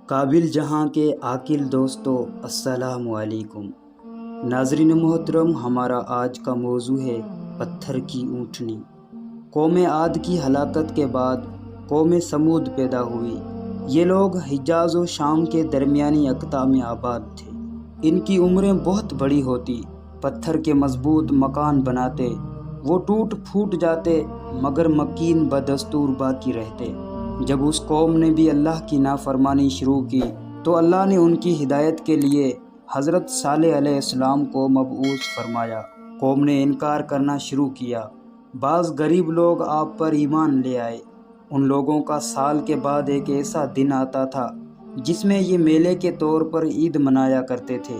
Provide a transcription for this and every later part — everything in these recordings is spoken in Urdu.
قابل جہاں کے عاقل دوستو السلام علیکم۔ ناظرین محترم، ہمارا آج کا موضوع ہے پتھر کی اونٹنی۔ قوم عاد کی ہلاکت کے بعد قوم سمود پیدا ہوئی۔ یہ لوگ حجاز و شام کے درمیانی اقطاع میں آباد تھے۔ ان کی عمریں بہت بڑی ہوتی، پتھر کے مضبوط مکان بناتے، وہ ٹوٹ پھوٹ جاتے مگر مکین بدستور باقی رہتے۔ جب اس قوم نے بھی اللہ کی نافرمانی شروع کی تو اللہ نے ان کی ہدایت کے لیے حضرت صالح علیہ السلام کو مبعوث فرمایا۔ قوم نے انکار کرنا شروع کیا۔ بعض غریب لوگ آپ پر ایمان لے آئے۔ ان لوگوں کا سال کے بعد ایک ایسا دن آتا تھا جس میں یہ میلے کے طور پر عید منایا کرتے تھے۔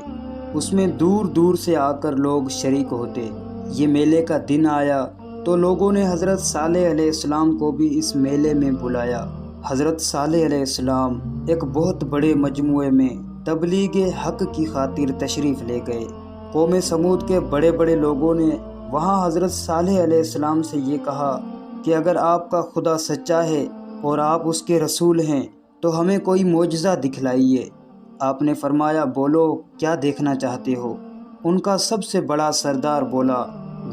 اس میں دور دور سے آ کر لوگ شریک ہوتے۔ یہ میلے کا دن آیا تو لوگوں نے حضرت صالح علیہ السلام کو بھی اس میلے میں بلایا۔ حضرت صالح علیہ السلام ایک بہت بڑے مجموعے میں تبلیغ حق کی خاطر تشریف لے گئے۔ قوم سمود کے بڑے بڑے لوگوں نے وہاں حضرت صالح علیہ السلام سے یہ کہا کہ اگر آپ کا خدا سچا ہے اور آپ اس کے رسول ہیں تو ہمیں کوئی معجزہ دکھلائیے۔ آپ نے فرمایا، بولو کیا دیکھنا چاہتے ہو؟ ان کا سب سے بڑا سردار بولا،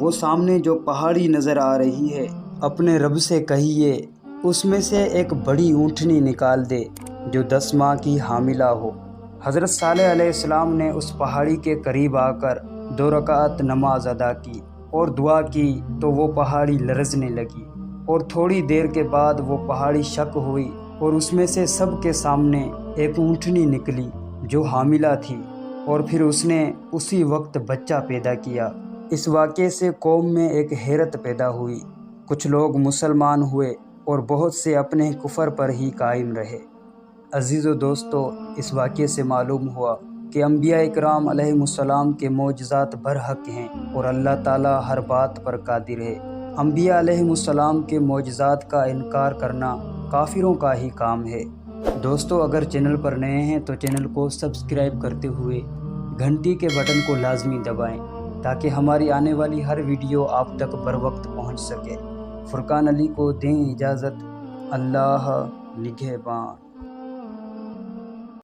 وہ سامنے جو پہاڑی نظر آ رہی ہے، اپنے رب سے کہیے اس میں سے ایک بڑی اونٹنی نکال دے جو 10 ماہ کی حاملہ ہو۔ حضرت صالح علیہ السلام نے اس پہاڑی کے قریب آ کر 2 رکعت نماز ادا کی اور دعا کی تو وہ پہاڑی لرزنے لگی، اور تھوڑی دیر کے بعد وہ پہاڑی شق ہوئی اور اس میں سے سب کے سامنے ایک اونٹنی نکلی جو حاملہ تھی، اور پھر اس نے اسی وقت بچہ پیدا کیا۔ اس واقعے سے قوم میں ایک حیرت پیدا ہوئی۔ کچھ لوگ مسلمان ہوئے اور بہت سے اپنے کفر پر ہی قائم رہے۔ عزیز و دوستو، اس واقعے سے معلوم ہوا کہ انبیاء اکرام علیہم السلام کے معجزات برحق ہیں اور اللہ تعالیٰ ہر بات پر قادر ہے۔ انبیاء علیہم السلام کے معجزات کا انکار کرنا کافروں کا ہی کام ہے۔ دوستو، اگر چینل پر نئے ہیں تو چینل کو سبسکرائب کرتے ہوئے گھنٹی کے بٹن کو لازمی دبائیں تاکہ ہماری آنے والی ہر ویڈیو آپ تک بروقت پہنچ سکے۔ فرقان علی کو دیں اجازت۔ اللہ نگہبان۔